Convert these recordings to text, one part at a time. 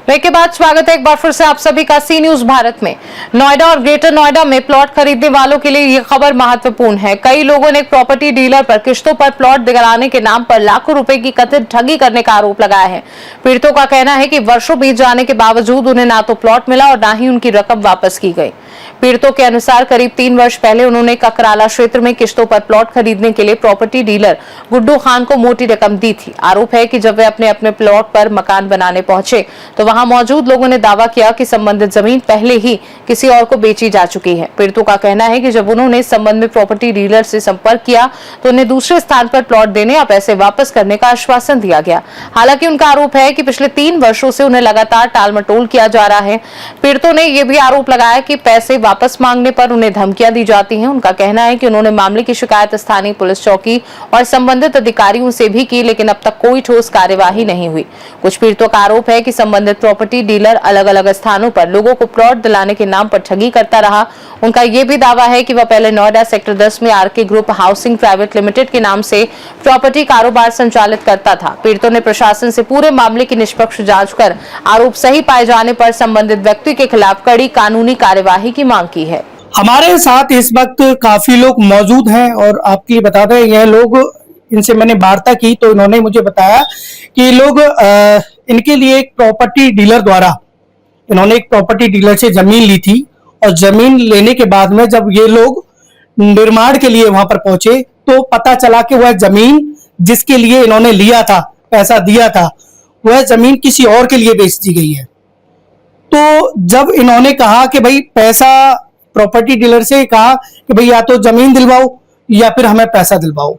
Break के बाद स्वागत है एक बार फिर से आप सभी का सी न्यूज भारत में। नोएडा और ग्रेटर नोएडा में प्लॉट खरीदने वालों के लिए ये खबर महत्वपूर्ण है। कई लोगों ने एक प्रॉपर्टी डीलर पर किश्तों पर प्लॉट दिलाने के नाम पर लाखों रुपए की कथित ठगी करने का आरोप लगाया है। पीड़ितों का कहना है कि वर्षों बीत जाने के बावजूद उन्हें ना तो प्लॉट मिला और ना ही उनकी रकम वापस की गई। पीड़ितों के अनुसार करीब 3 वर्ष पहले उन्होंने ककराला क्षेत्र में किश्तों पर प्लॉट खरीदने के लिए प्रॉपर्टी डीलर गुड्डू खान को मोटी रकम दी थी। आरोप है कि जब वे अपने अपने प्लॉट पर मकान बनाने पहुंचे तो वहां मौजूद लोगों ने दावा किया कि संबंधित जमीन पहले ही किसी और को बेची जा चुकी है। पीड़ितों का कहना है कि जब उन्होंने इस संबंध में प्रॉपर्टी डीलर से संपर्क किया तो उन्हें दूसरे स्थान पर प्लॉट देने या पैसे वापस करने का आश्वासन दिया गया। हालांकि उनका आरोप है कि पिछले 3 वर्षों से उन्हें लगातार टालमटोल किया जा रहा है। पीड़ितों ने यह भी आरोप लगाया कि पैसे वापस मांगने पर उन्हें धमकियां दी जाती हैं। उनका कहना है कि उन्होंने मामले की शिकायत स्थानीय पुलिस चौकी और संबंधित अधिकारियों से भी की, लेकिन अब तक कोई ठोस कार्यवाही नहीं हुई। कुछ पीड़ितों का आरोप है कि संबंधित प्रॉपर्टी डीलर अलग अलग स्थानों पर लोगों को प्लॉट दिलाने के नाम पर ठगी करता रहा। उनका यह भी दावा है कि वह पहले नोएडा सेक्टर 10 में RK group housing private limited के नाम से प्रॉपर्टी कारोबार संचालित करता था। पीड़ितों ने प्रशासन से पूरे मामले की निष्पक्ष जांच कर आरोप सही पाए जाने पर संबंधित व्यक्ति के खिलाफ कड़ी कानूनी कार्यवाही की मांग की है। हमारे साथ इस वक्त काफी लोग मौजूद हैं और आपके लिए बता दें, यह लोग, इनसे मैंने वार्ता की तो इन्होंने मुझे बताया कि लोग इनके लिए एक प्रॉपर्टी डीलर द्वारा, इन्होंने एक प्रॉपर्टी डीलर से जमीन ली थी और जमीन लेने के बाद में जब ये लोग निर्माण के लिए वहां पर पहुंचे तो पता चला कि वह जमीन जिसके लिए इन्होंने लिया था, पैसा दिया था, वह जमीन किसी और के लिए बेच दी गई है। तो जब इन्होंने कहा कि भाई पैसा, प्रॉपर्टी डीलर से कहा कि भाई या तो जमीन दिलवाओ या फिर हमें पैसा दिलवाओ।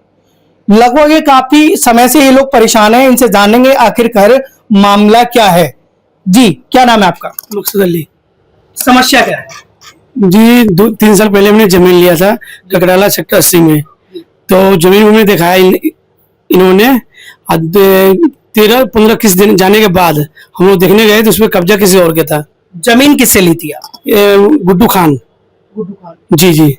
लगभग ये काफी समय से ये लोग परेशान हैं। इनसे जानेंगे आखिरकार मामला क्या है। जी, क्या नाम है आपका? मकसूद अली। समस्या क्या है? जी, 2-3 साल पहले हमने जमीन लिया था ककराला सेक्टर 80 में। तो जमीन में दिखाया इन्होंने 13-15 किस दिन जाने के बाद हम लोग देखने गए तो उसमें कब्जा किसी और के था। जमीन किससे ली थी? गुड्डू खान। जी जी।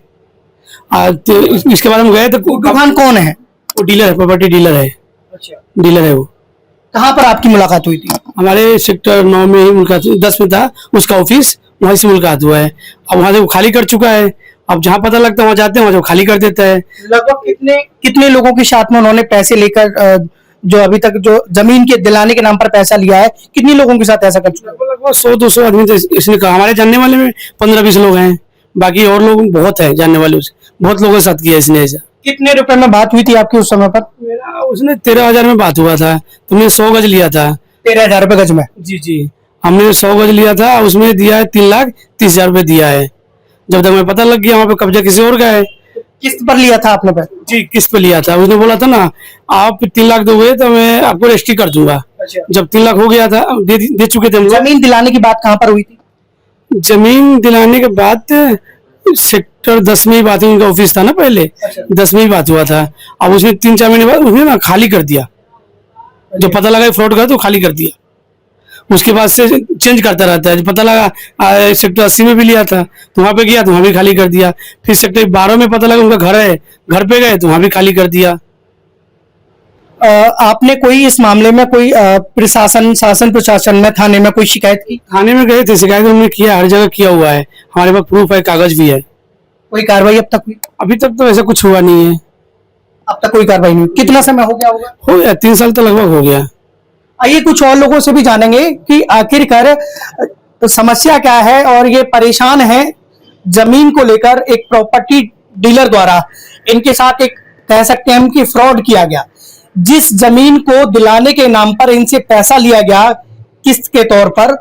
तो इसके बाद हम गए तो गुड्डू खान कौन है? वो डीलर है, प्रॉपर्टी डीलर है। अच्छा, डीलर है वो। कहाँ पर आपकी मुलाकात हुई थी? हमारे सेक्टर 9 में ही मुलाकात, 10 में था उसका ऑफिस, वहीं से मुलाकात हुआ है। अब वहां से वो खाली कर चुका है। अब जहाँ पता लगता है वहां जाते हैं, वहां जो खाली कर देता है। लगभग कितने लोगों के साथ में उन्होंने पैसे लेकर, जो अभी तक जो जमीन के दिलाने के नाम पर पैसा लिया है, कितने लोगों के साथ ऐसा कर चुका है? लगभग 100-200 आदमी तो इसने कहा। हमारे जानने वाले में 15-20 लोग हैं, बाकी और लोग बहुत है जानने वाले। उसे बहुत लोगों के साथ किया इसने ऐसा। कितने रुपए में बात हुई थी आपकी उस समय पर? मेरा उसने 13,000 में बात हुआ था। तुमने 100 गज लिया था। 13,000 रुपए गज में? जी जी, हमने 100 गज लिया था, उसमें दिया है 3,30,000 रुपए दिया है। जब तक मैं पता लग गया वहां पे कब्जा किसी और का है। किस्त पर लिया था आपने? पर जी, किस्त पे लिया था। उसने बोला था ना, आप 3 लाख दोगे तो मैं आपको रजिस्ट्री कर दूंगा। अच्छा। जब 3 लाख हो गया था, दे चुके थे हम लोग। जमीन दिलाने की बात कहाँ पर हुई थी? जमीन दिलाने के बाद सेक्टर 10 में ही बात हुई। उनका ऑफिस था ना पहले। अच्छा। 10 में ही बात हुआ था। अब उसमें 3-4 महीने बाद उसने ना खाली कर दिया। जो पता लगा फ्रॉड का तो खाली कर दिया। उसके बाद से चेंज करता रहता है। पता लगा सेक्टर 80 में भी लिया था तो वहां पे गया तो वहां भी खाली कर दिया। फिर सेक्टर 12 में पता लगा उनका घर है, घर पे गए तो वहां भी खाली कर दिया। आपने कोई इस मामले में कोई शासन प्रशासन में, थाने में कोई शिकायत की? थाने में गए थे, शिकायत हमने किया, हर जगह किया हुआ है। हमारे पास प्रूफ है, कागज भी है। कोई कार्रवाई अब तक हुई? अभी तक तो ऐसा कुछ हुआ नहीं है। अब तक कोई कार्रवाई नहीं हुई। कितना समय हो गया होगा? हो गया 3 साल तो लगभग हो गया। आइए कुछ और लोगों से भी जानेंगे कि आखिरकार समस्या क्या है और ये परेशान है जमीन को लेकर। एक प्रॉपर्टी डीलर द्वारा इनके साथ एक, कह सकते हैं हम, कि फ्रॉड किया गया। जिस जमीन को दिलाने के नाम पर इनसे पैसा लिया गया किस्त के तौर पर,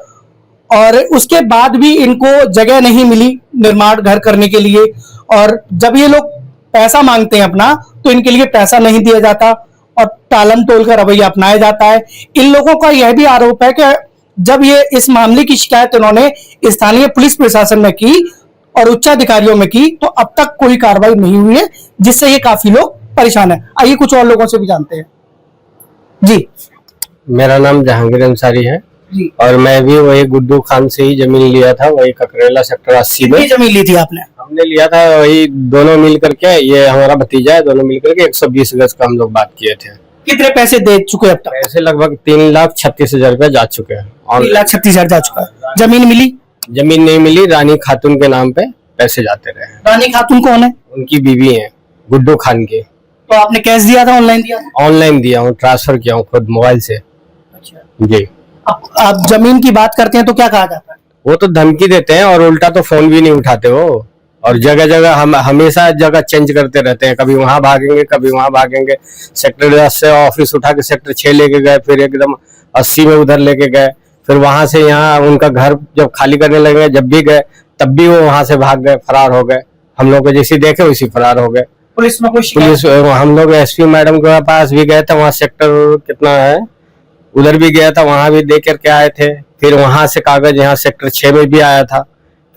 और उसके बाद भी इनको जगह नहीं मिली निर्माण घर करने के लिए। और जब ये लोग पैसा मांगते हैं अपना तो इनके लिए पैसा नहीं दिया जाता और टालम टोल का रवैया अपनाया जाता है। इन लोगों का यह भी आरोप है कि जब ये इस मामले की शिकायत इन्होंने स्थानीय पुलिस प्रशासन में की और उच्चाधिकारियों में की तो अब तक कोई कार्रवाई नहीं हुई है, जिससे ये काफी लोग परेशान है। आइए कुछ और लोगों से भी जानते हैं। जी, मेरा नाम जहांगीर अंसारी है जी। और मैं भी वही गुड्डू खान से ही जमीन लिया था, वही ककरेला सेक्टर 80 में। जमीन ली थी आपने? हमने लिया था वही दोनों मिल करके, ये हमारा भतीजा है, दोनों मिल करके 120 गज का हम लोग बात किए थे। कितने पैसे दे चुके अब तक? पैसे लगभग 3,36,000 रुपया जा चुके हैं। और 3,36,000 जा चुका है। जमीन मिली? जमीन नहीं मिली, रानी खातून के नाम पे पैसे जाते रहे। रानी खातून कौन है? उनकी बीवी है, गुड्डू खान की। तो आपने कैश दिया था, ऑनलाइन दिया था? ऑनलाइन दिया हूँ, ट्रांसफर किया हूँ खुद मोबाइल से। अच्छा। जी। अब आप जमीन की बात करते हैं तो क्या कहा जाता है? वो तो धमकी देते हैं और उल्टा तो फोन भी नहीं उठाते वो। और जगह जगह हम हमेशा जगह चेंज करते रहते हैं, कभी वहां भागेंगे कभी वहां भागेंगे। सेक्टर 10 से ऑफिस उठा के सेक्टर 6 लेके गए, फिर एकदम 80 में उधर लेके गए, फिर वहां से यहाँ उनका घर जब खाली करने लगे, जब भी गए तब भी वो वहां से भाग गए, फरार हो गए। हम लोग को जैसे देखे वैसे फरार हो गए। पुलिस में कोई पुलिस, हम लोग एसपी मैडम के पास भी गए थे, वहाँ सेक्टर कितना है उधर भी गया था, वहां भी दे करके आए थे। फिर वहां से कागज यहाँ सेक्टर 6 में भी आया था।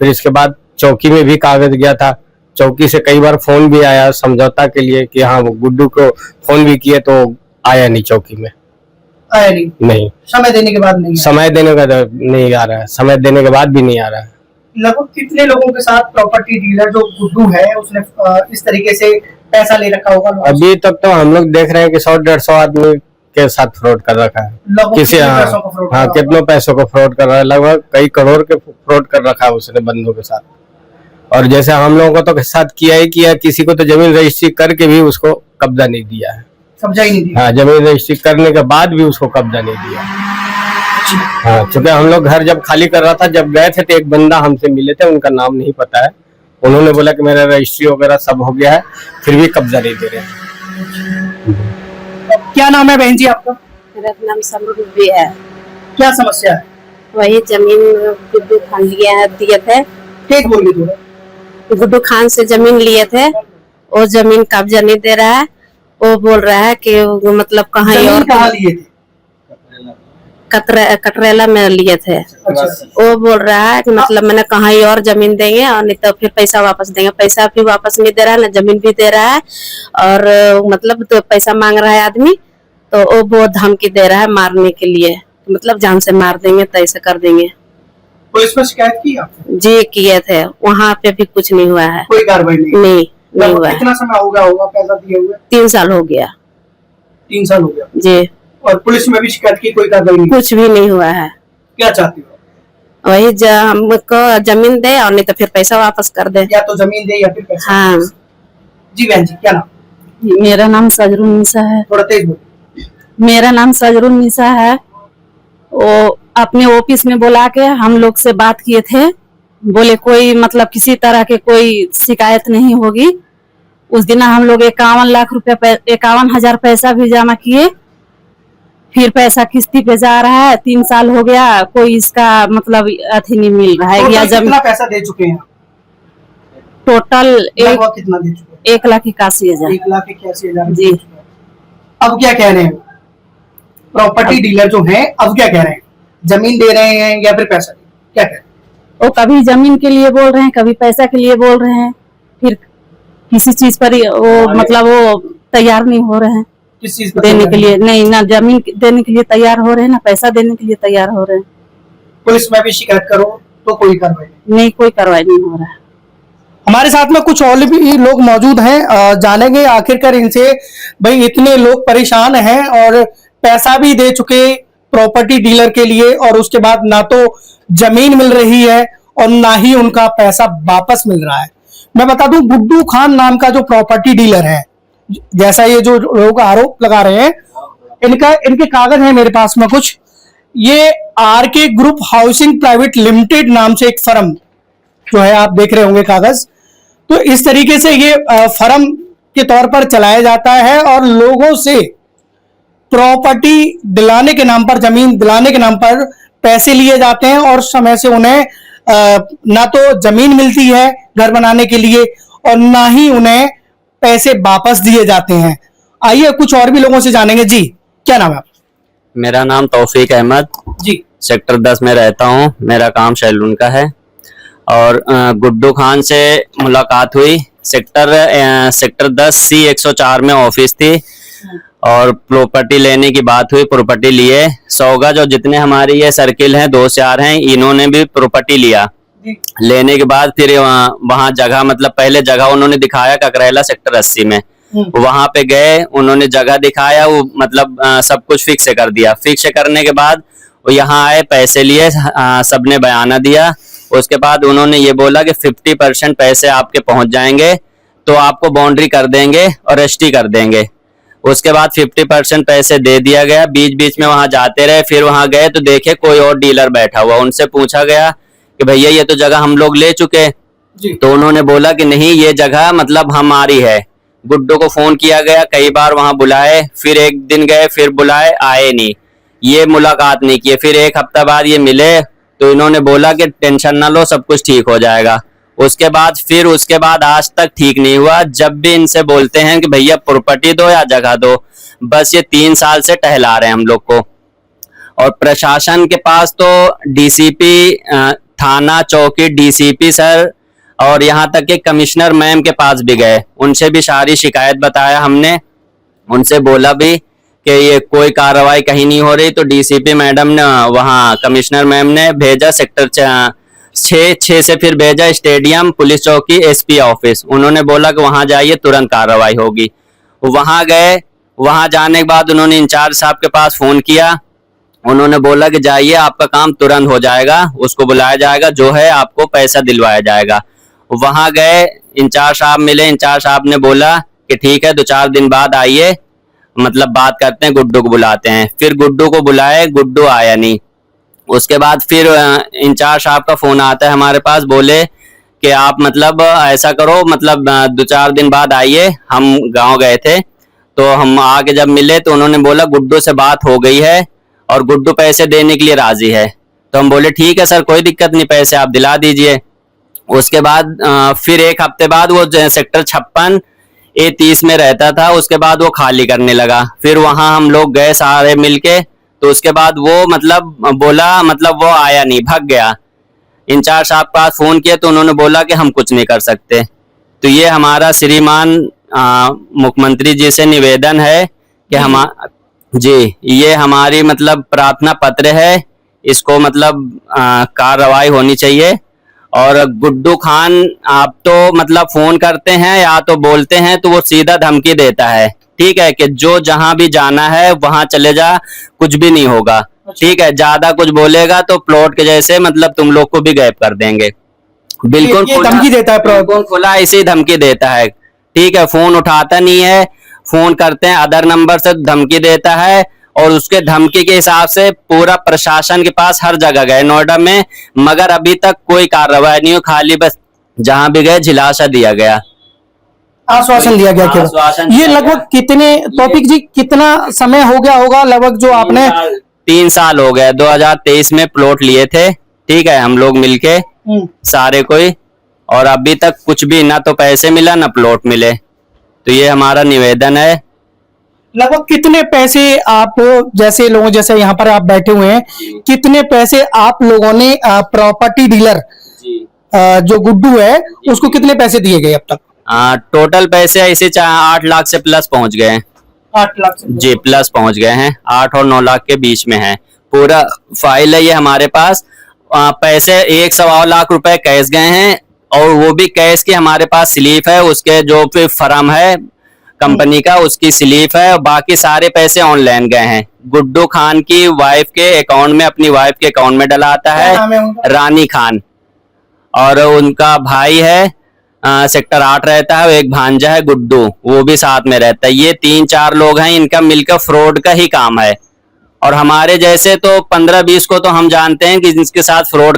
फिर इसके बाद चौकी में भी कागज गया था। चौकी से कई बार फोन भी आया समझौता के लिए कि हाँ वो गुड्डू को फोन भी किए तो आया नहीं, चौकी में आया नहीं। नहीं, समय देने के बाद नहीं? समय देने का नहीं आ रहा है, समय देने के बाद भी नहीं आ रहा है। लगभग कितने लोगों के साथ प्रॉपर्टी डीलर जो गुड्डू है उसने इस तरीके से पैसा ले रखा होगा? अभी तक तो हम लोग देख रहे हैं कि 100-150 आदमी के साथ फ्रॉड कर रखा है। किसी हाँ कितनों पैसों को फ्रॉड कर रहा है, लगभग कई करोड़ के फ्रॉड कर रखा है उसने बंदों के साथ। और जैसे हम लोगों को तो साथ किया ही किया, किसी को तो जमीन रजिस्ट्री करके भी उसको कब्जा नहीं दिया है। कब्जा ही नहीं दिया? हाँ, जमीन रजिस्ट्री करने के बाद भी उसको कब्जा नहीं दिया। हाँ, क्योंकि हम लोग घर जब खाली कर रहा था, जब गए थे तो एक बंदा हमसे मिले थे, उनका नाम नहीं पता है। उन्होंने बोला कि मेरा रजिस्ट्री वगैरह सब हो गया है, फिर भी कब्जा नहीं दे रहे हैं। क्या नाम है बहन जी आपका? मेरा नाम समरूप भी है। क्या समस्या है? वही जमीन गुड्डू खान दिए थे। तेज बोलिए थोड़ा। गुड्डू खान से जमीन लिए थे, वो जमीन कब्जा नहीं दे रहा है। वो बोल रहा है कि मतलब कहीं और कहाँ लिए थे? कटरेला में लिए थे। अच्छा। वो बोल रहा है कि मतलब मैंने कहीं और जमीन देंगे और नहीं तो फिर पैसा वापस देंगे। पैसा भी वापस नहीं दे रहा है, ना जमीन भी दे रहा है। और मतलब तो पैसा मांग रहा है आदमी, तो वो बहुत धमकी दे रहा है मारने के लिए, मतलब जान से मार देंगे तो ऐसा कर देंगे। पुलिस में शिकायत की आपने? जी किए थे, वहाँ पे भी कुछ नहीं हुआ है। कोई कार्रवाई नहीं हुआ है। कितना समय हो गया होगा पैसा दिए हुए? 3 साल हो गया। 3 साल हो गया जी। और पुलिस में भी शिकायत की, कोई कार्रवाई नहीं? कुछ भी नहीं हुआ है। क्या चाहती हो? वही हमको जमीन दे और नहीं तो फिर पैसा वापस कर दे। या तो जमीन दे या फिर पैसा। हाँ। जी बहन जी, क्या नाम? मेरा नाम सजरुन निसा है। थोड़ा तेज बोलिए। मेरा नाम सजरुन निसा है। वो अपने ऑफिस में बुला के हम लोग से बात किए थे, बोले कोई मतलब किसी तरह के कोई शिकायत नहीं होगी। उस दिन हम लोग 51 लाख रुपया 51,000 पैसा भी जमा किए, फिर पैसा किस्ती पे जा रहा है। 3 साल हो गया, कोई इसका मतलब अथी नहीं मिल रहा है। या कितना पैसा दे चुके हैं? टोटल कितना दे चुके हैं? 1,81,000। 1,81,000 जी। अब क्या कह रहे हैं प्रॉपर्टी डीलर जो है, अब क्या कह रहे हैं? जमीन दे रहे हैं या फिर पैसा? क्या कह रहे हैं? वो कभी जमीन के लिए बोल रहे हैं, कभी पैसा के लिए बोल रहे हैं, फिर किसी चीज पर वो मतलब वो तैयार नहीं हो रहे हैं किस चीज पर देने के लिए। नहीं, ना जमीन देने के लिए तैयार हो रहे हैं, ना पैसा देने के लिए तैयार हो रहे हैं। पुलिस में भी शिकायत करो तो कोई कार्रवाई नहीं, कोई कार्रवाई नहीं हो रहा है। हमारे साथ में कुछ और भी लोग मौजूद हैं, जानेंगे आखिरकार इनसे। भाई इतने लोग परेशान हैं और पैसा भी दे चुके प्रॉपर्टी डीलर के लिए, और उसके बाद ना तो जमीन मिल रही है और ना ही उनका पैसा वापस मिल रहा है। मैं बता दूं, गुड्डू खान नाम का जो प्रॉपर्टी डीलर है, जैसा ये जो लोग आरोप लगा रहे हैं, इनके कागज हैं मेरे पास में कुछ। ये RK group housing private limited नाम से एक फर्म जो है, आप देख रहे होंगे कागज। तो इस तरीके से ये फर्म के तौर पर चलाया जाता है और लोगों से प्रॉपर्टी दिलाने के नाम पर, जमीन दिलाने के नाम पर पैसे लिए जाते हैं और समय से उन्हें ना तो जमीन मिलती है घर बनाने के लिए और ना ही उन्हें पैसे वापस दिए जाते हैं। आइए कुछ और भी लोगों से जानेंगे। जी, क्या नाम है आपका? मेरा नाम तौफीक अहमद जी, सेक्टर 10 में रहता हूँ। मेरा काम सैलून का है और गुड्डू खान से मुलाकात हुई। सेक्टर 10 C 104 में ऑफिस थी और प्रॉपर्टी लेने की बात हुई। प्रॉपर्टी लिए 100 गज और जितने हमारी ये सर्किल हैं 2-4 हैं, इन्होंने भी प्रॉपर्टी लिया। लेने के बाद फिर वहाँ जगह मतलब पहले जगह उन्होंने दिखाया ककरेला सेक्टर 80 में, वहां पे गए, उन्होंने जगह दिखाया, वो मतलब सब कुछ फिक्स कर दिया। फिक्स करने के बाद वो यहाँ आए, पैसे लिए, सबने बयाना दिया। उसके बाद उन्होंने ये बोला कि 50% पैसे आपके पहुंच जाएंगे तो आपको बाउंड्री कर देंगे और रजिस्ट्री कर देंगे। उसके बाद 50% पैसे दे दिया गया। बीच बीच में वहां जाते रहे, फिर वहां गए तो देखे कोई और डीलर बैठा हुआ। उनसे पूछा गया कि भैया ये तो जगह हम लोग ले चुके, तो उन्होंने बोला कि नहीं, ये जगह मतलब हमारी है। गुड्डू को फोन किया गया, कई बार वहां बुलाए, फिर एक दिन गए, फिर बुलाए, आए नहीं, ये मुलाकात नहीं किए। फिर एक हफ्ता बाद ये मिले तो इन्होंने बोला कि टेंशन ना लो, सब कुछ ठीक हो जाएगा। उसके बाद आज तक ठीक नहीं हुआ। जब भी इनसे बोलते हैं कि भैया प्रॉपर्टी दो या जगह दो, बस ये 3 साल से टहला रहे हैं हम लोग को। और प्रशासन के पास तो डीसीपी, थाना चौकी डीसीपी सर और यहाँ तक कि कमिश्नर मैम के पास भी गए, उनसे भी सारी शिकायत बताया हमने। उनसे बोला भी कि ये कोई कार्रवाई कहीं नहीं हो रही, तो डीसीपी मैडम ने, वहाँ कमिश्नर मैम ने भेजा सेक्टर 6 से फिर भेजा स्टेडियम पुलिस चौकी एसपी ऑफिस। उन्होंने बोला कि वहां जाइए, तुरंत कार्रवाई होगी। वहां गए, वहां जाने के बाद उन्होंने इंचार्ज साहब के पास फोन किया। उन्होंने बोला कि जाइए, आपका काम तुरंत हो जाएगा, उसको बुलाया जाएगा, जो है आपको पैसा दिलवाया जाएगा। वहां गए, इंचार्ज साहब मिले, इंचार्ज साहब ने बोला कि ठीक है 2-4 दिन बाद आइए, मतलब बात करते हैं, गुड्डू को बुलाते हैं। फिर गुड्डू को बुलाए, गुड्डू आया नहीं। उसके बाद फिर इंचार्ज साहब का फोन आता है हमारे पास, बोले कि आप मतलब ऐसा करो, मतलब 2-4 दिन बाद आइए। हम गांव गए थे तो हम आके जब मिले तो उन्होंने बोला गुड्डू से बात हो गई है और गुड्डू पैसे देने के लिए राजी है। तो हम बोले ठीक है सर, कोई दिक्कत नहीं, पैसे आप दिला दीजिए। उसके बाद फिर एक हफ्ते बाद वो सेक्टर 56 A30 में रहता था, उसके बाद वो खाली करने लगा। फिर वहां हम लोग गए सारे मिलके, तो उसके बाद वो मतलब बोला, मतलब वो आया नहीं, भाग गया। इंचार्ज साहब के पास फोन किया तो उन्होंने बोला कि हम कुछ नहीं कर सकते। तो ये हमारा श्रीमान मुख्यमंत्री जी से निवेदन है कि हम जी, ये हमारी मतलब प्रार्थना पत्र है, इसको मतलब कार्रवाई होनी चाहिए। और गुड्डू खान, आप तो मतलब फोन करते हैं या तो बोलते हैं तो वो सीधा धमकी देता है, ठीक है, कि जो जहां भी जाना है वहां चले जा, कुछ भी नहीं होगा, ठीक है। ज्यादा कुछ बोलेगा तो प्लॉट के जैसे मतलब तुम लोग को भी गायब कर देंगे। बिल्कुल ये धमकी देता है, बिल्कुल खुला ऐसी धमकी देता है, ठीक है। फोन उठाता नहीं है, फोन करते हैं अदर नंबर से धमकी देता है, और उसके धमकी के हिसाब से पूरा प्रशासन के पास हर जगह गए नोएडा में, मगर अभी तक कोई कार्रवाई नहीं हुई। खाली बस जहां भी गए झिलासा दिया गया, आश्वासन दिया गया केवल। ये लगभग कितने, टॉपिक जी, कितना समय हो गया होगा लगभग जो आपने? 3 साल हो गए। 2023 में प्लॉट लिए थे, ठीक है, हम लोग मिलके सारे कोई, और अभी तक कुछ भी ना तो पैसे मिला ना प्लॉट मिले। तो ये हमारा निवेदन है। लगभग कितने पैसे आप, जैसे लोगों जैसे यहाँ पर आप बैठे हुए हैं, कितने पैसे आप लोगों ने प्रॉपर्टी डीलर जो गुड्डू है उसको कितने पैसे दिए गए अब तक? टोटल पैसे ऐसे 8 लाख से प्लस पहुंच गए हैं। 8 लाख से जी प्लस पहुंच गए हैं, 8 और 9 लाख के बीच में है। पूरा फाइल है ये हमारे पास। पैसे 1-1.25 लाख रुपए कैश गए हैं, और वो भी कैश की हमारे पास स्लिप है, उसके जो फिर फर्म है कंपनी का उसकी स्लिप है, और बाकी सारे पैसे ऑनलाइन गए हैं। गुड्डू खान की वाइफ के अकाउंट में, अपनी वाइफ के अकाउंट में डलाता है, रानी खान, और उनका भाई है सेक्टर 8 रहता है, एक भांजा है गुड्डू, वो भी साथ में रहता है। ये 3-4 लोग हैं, इनका मिलकर फ्रॉड का ही काम है। और हमारे जैसे तो 15-20 को तो हम जानते हैं कि जिनके साथ फ्रॉड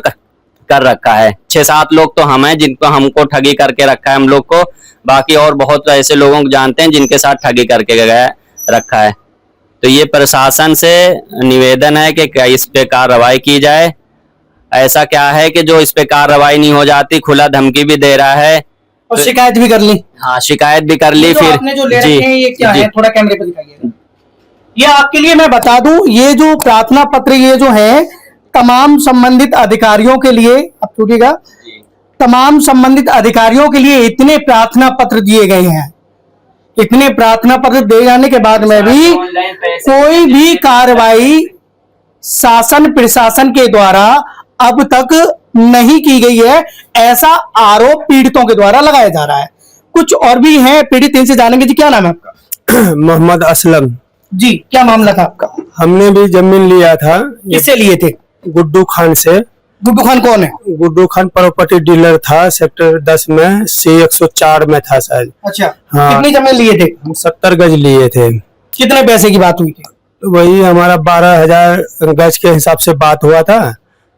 कर रखा है। 6-7 लोग तो हम हैं जिनको हमको ठगी करके रखा है हम लोग को, बाकी और बहुत ऐसे लोगों को जानते हैं जिनके साथ ठगी करके गया रखा है। तो ये प्रशासन से निवेदन है कि इस पे कार्रवाई की जाए। ऐसा क्या है कि जो इस पे कार्रवाई नहीं हो जाती, खुला धमकी भी दे रहा है, और शिकायत भी कर ली। हाँ शिकायत भी कर ली। फिर आपने जो ले रखे हैं ये क्या है, थोड़ा कैमरे पे दिखाइए। ये आपके लिए मैं बता दूं, ये जो प्रार्थना पत्र ये जो है तमाम संबंधित अधिकारियों के लिए, अब छूटिएगा, तमाम संबंधित अधिकारियों के लिए इतने प्रार्थना पत्र दिए गए हैं। इतने प्रार्थना पत्र दे जाने के बाद में भी कोई भी कार्रवाई शासन प्रशासन के द्वारा अब तक नहीं की गई है, ऐसा आरोप पीड़ितों के द्वारा लगाया जा रहा है। कुछ और भी हैं पीड़ित, इनसे जानेंगे। जी क्या नाम है आपका? मोहम्मद असलम। जी क्या मामला था आपका? हमने भी जमीन लिया था किससे लिए थे? गुड्डू खान से। गुड्डू खान कौन है? गुड्डू खान प्रॉपर्टी डीलर था, सेक्टर 10 में, C104 में था शायद। अच्छा हाँ। कितनी जमीन लिए थे? हम 70 गज लिए थे। कितने पैसे की बात हुई थी? वही हमारा 12,000 गज के हिसाब से बात हुआ था,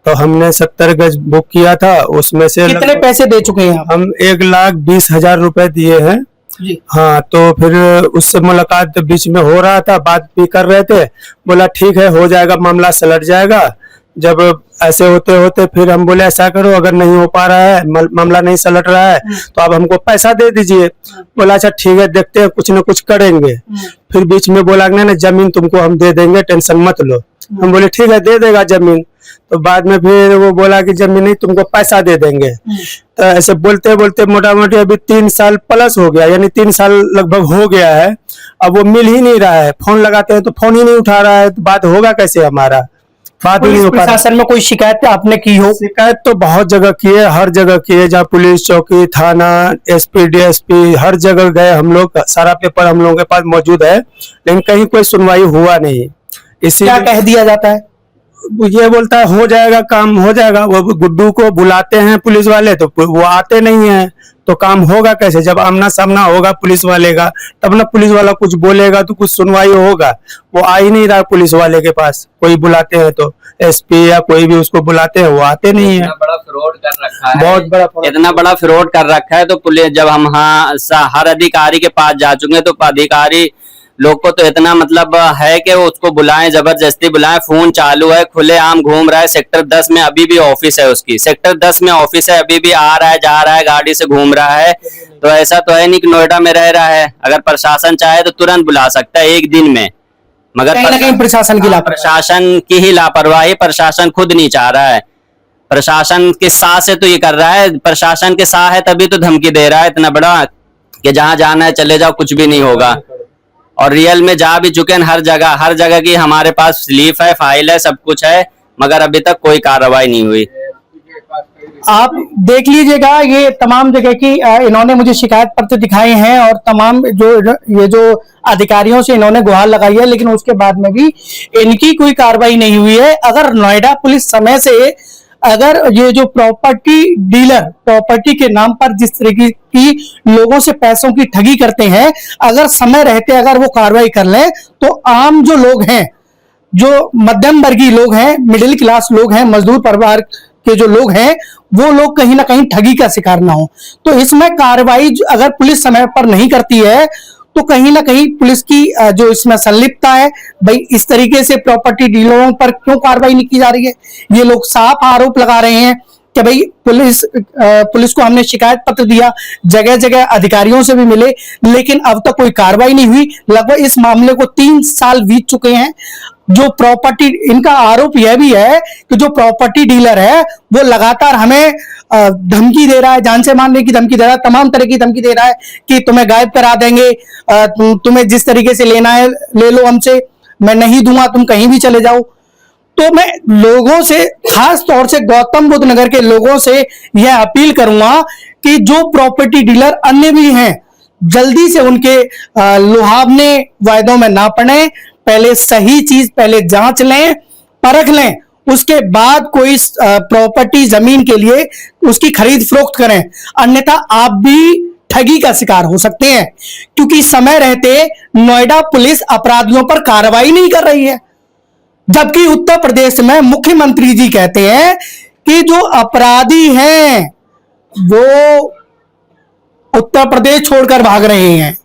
तो हमने 70 गज बुक किया था। उसमें से कितने पैसे दे चुके हैं आप? हम 1,20,000 रुपए दिए हैं। जी। हाँ, तो फिर उससे मुलाकात बीच में हो रहा था, बात भी कर रहे थे। बोला ठीक है, हो जाएगा, मामला सलट जाएगा। जब ऐसे होते होते फिर हम बोले ऐसा करो, अगर नहीं हो पा रहा है, मामला नहीं सलट रहा है, तो आप हमको पैसा दे दीजिए। बोला अच्छा ठीक है, देखते हैं, कुछ न कुछ करेंगे। फिर बीच में बोला ना जमीन तुमको हम दे देंगे, टेंशन मत लो। हम बोले ठीक है, दे देगा जमीन। तो बाद में फिर वो बोला कि जमीन नहीं, तुमको पैसा दे देंगे। तो ऐसे बोलते बोलते मोटा मोटी अभी 3 साल प्लस हो गया, यानी 3 साल लगभग हो गया है। अब वो मिल ही नहीं रहा है, फोन लगाते हैं तो फोन ही नहीं उठा रहा है, तो बात होगा कैसे? हमारा बात ही नहीं हो पा रहा। प्रशासन में कोई शिकायत आपने की हो? शिकायत तो बहुत जगह की है, हर जगह की है, जहाँ पुलिस चौकी, थाना, SP, DSP, हर जगह गए हम लोग। सारा पेपर हम लोगों के पास मौजूद है, लेकिन कहीं कोई सुनवाई हुआ नहीं। क्या कह दिया जाता है? ये बोलता है हो जाएगा, काम हो जाएगा। वो गुड्डू को बुलाते हैं पुलिस वाले, तो वो आते नहीं है, तो काम होगा कैसे? जब आमना सामना होगा पुलिस वाले का, तब ना पुलिस वाला कुछ बोलेगा तो कुछ सुनवाई होगा। वो आ ही नहीं रहा पुलिस वाले के पास। कोई बुलाते हैं तो SP या कोई भी उसको बुलाते हैं, वो आते नहीं है। बड़ा फ्रॉड कर रखा है, बहुत बड़ा fraud। इतना बड़ा फ्रॉड कर रखा है। तो पुलिस जब हम हर अधिकारी के पास जा चुके हैं, तो अधिकारी लोग को तो इतना मतलब है कि वो उसको बुलाएं, जबरदस्ती बुलाएं। फोन चालू है, खुलेआम घूम रहा है। सेक्टर 10 में अभी भी ऑफिस है उसकी, सेक्टर 10 में ऑफिस है, अभी भी आ रहा है, जा रहा है, गाड़ी से घूम रहा है। तो ऐसा तो है नहीं कि नोएडा में रह रहा है। अगर प्रशासन चाहे तो तुरंत बुला सकता है 1 दिन में, मगर कहीं ना कहीं प्रशासन की लापरवाही। प्रशासन की ही लापरवाही। प्रशासन खुद नहीं चाह रहा है। प्रशासन के साह से तो ये कर रहा है, प्रशासन के साह है तभी तो धमकी दे रहा है इतना बड़ा कि जहां जाना है चले जाओ, कुछ भी नहीं होगा। और रियल में जा भी चुके हैं हर जगह की हमारे पास स्लीप है, फाइल है, सब कुछ है, मगर अभी तक कोई कार्रवाई नहीं हुई। आप देख लीजिएगा, ये तमाम जगह की इन्होंने मुझे शिकायत पत्र दिखाए हैं और तमाम जो अधिकारियों से इन्होंने गुहार लगाई है, लेकिन उसके बाद में भी इनकी कोई कार्रवाई नहीं हुई है। अगर नोएडा पुलिस समय से अगर ये जो प्रॉपर्टी डीलर प्रॉपर्टी के नाम पर जिस तरीके की लोगों से पैसों की ठगी करते हैं, अगर समय रहते अगर वो कार्रवाई कर लें, तो आम जो लोग हैं, जो मध्यम वर्गीय लोग हैं, मिडिल क्लास लोग हैं, मजदूर परिवार के जो लोग हैं, वो लोग कहीं ना कहीं ठगी का शिकार ना हो। तो इसमें कार्रवाई अगर पुलिस समय पर नहीं करती है, तो कहीं ना कहीं पुलिस की जो इसमें संलिप्तता है, भाई इस तरीके से प्रॉपर्टी डीलरों पर क्यों कार्रवाई नहीं की जा रही है? ये लोग साफ आरोप लगा रहे हैं कि भाई पुलिस को हमने शिकायत पत्र दिया, जगह जगह अधिकारियों से भी मिले, लेकिन अब तक कोई कार्रवाई नहीं हुई। लगभग इस मामले को 3 साल बीत चुके हैं। जो प्रॉपर्टी, इनका आरोप यह भी है कि जो प्रॉपर्टी डीलर है वो लगातार हमें धमकी दे रहा है, जान से मारने की धमकी दे रहा है, तमाम तरह की धमकी दे रहा है कि तुम्हें गायब करा देंगे, तुम्हें जिस तरीके से लेना है ले लो हमसे, मैं नहीं दूंगा, तुम कहीं भी चले जाओ। तो मैं लोगों से, खास तौर से गौतम बुद्ध नगर के लोगों से यह अपील करूंगा कि जो प्रॉपर्टी डीलर अन्य भी हैं, जल्दी से उनके लुभावने वायदों में ना पड़े। पहले सही चीज पहले जांच लें, परख लें, उसके बाद कोई प्रॉपर्टी जमीन के लिए उसकी खरीद फरोख्त करें, अन्यथा आप भी ठगी का शिकार हो सकते हैं। क्योंकि समय रहते नोएडा पुलिस अपराधियों पर कार्रवाई नहीं कर रही है, जबकि उत्तर प्रदेश में मुख्यमंत्री जी कहते हैं कि जो अपराधी हैं वो उत्तर प्रदेश छोड़कर भाग रहे हैं।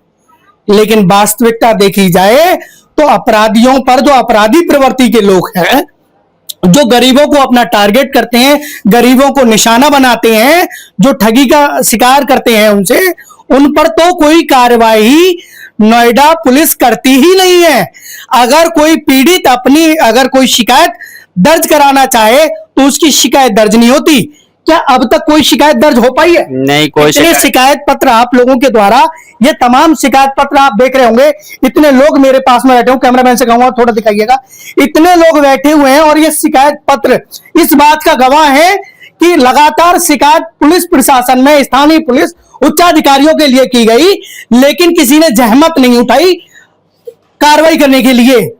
लेकिन वास्तविकता देखी जाए तो अपराधियों पर, जो अपराधी प्रवृत्ति के लोग हैं, जो गरीबों को अपना टारगेट करते हैं, गरीबों को निशाना बनाते हैं, जो ठगी का शिकार करते हैं उनसे, उन पर तो कोई कार्रवाई नोएडा पुलिस करती ही नहीं है। अगर कोई पीड़ित अगर कोई शिकायत दर्ज कराना चाहे तो उसकी शिकायत दर्ज नहीं होती। क्या अब तक कोई शिकायत दर्ज हो पाई है? नहीं, कोई शिकायत पत्र आप लोगों के द्वारा, ये तमाम शिकायत पत्र आप देख रहे होंगे, इतने लोग मेरे पास में बैठे हो, कैमरामैन से कहूंगा थोड़ा दिखाइएगा, इतने लोग बैठे हुए हैं और ये शिकायत पत्र इस बात का गवाह है कि लगातार शिकायत पुलिस प्रशासन में, स्थानीय पुलिस उच्चाधिकारियों के लिए की गई, लेकिन किसी ने जहमत नहीं उठाई कार्रवाई करने के लिए।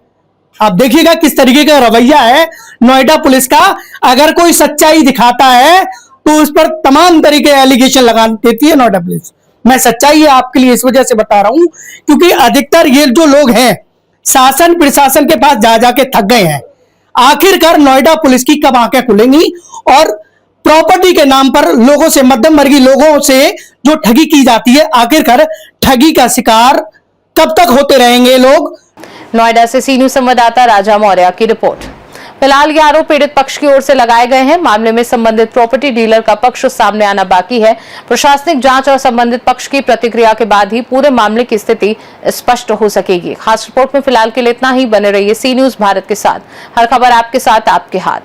आप देखिएगा किस तरीके का रवैया है नोएडा पुलिस का। अगर कोई सच्चाई दिखाता है तो उस पर तमाम तरीके एलिगेशन लगा देती है नोएडा पुलिस। मैं सच्चाई आपके लिए इस वजह से बता रहा हूं क्योंकि अधिकतर ये जो लोग हैं शासन प्रशासन के पास जा जाके थक गए हैं। आखिरकार नोएडा पुलिस की कब आंखें खुलेंगी और प्रॉपर्टी के नाम पर लोगों से, मध्यम वर्गीय लोगों से जो ठगी की जाती है, आखिरकार ठगी का शिकार कब तक होते रहेंगे लोग। नोएडा से सी न्यूज संवाददाता राजा मौर्य की रिपोर्ट। फिलहाल ये आरोप पीड़ित पक्ष की ओर से लगाए गए हैं। मामले में संबंधित प्रॉपर्टी डीलर का पक्ष सामने आना बाकी है। प्रशासनिक जांच और संबंधित पक्ष की प्रतिक्रिया के बाद ही पूरे मामले की स्थिति स्पष्ट हो सकेगी। खास रिपोर्ट में फिलहाल के लिए इतना ही। बने रहिए सी न्यूज भारत के साथ। हर खबर आपके साथ, आपके हाथ।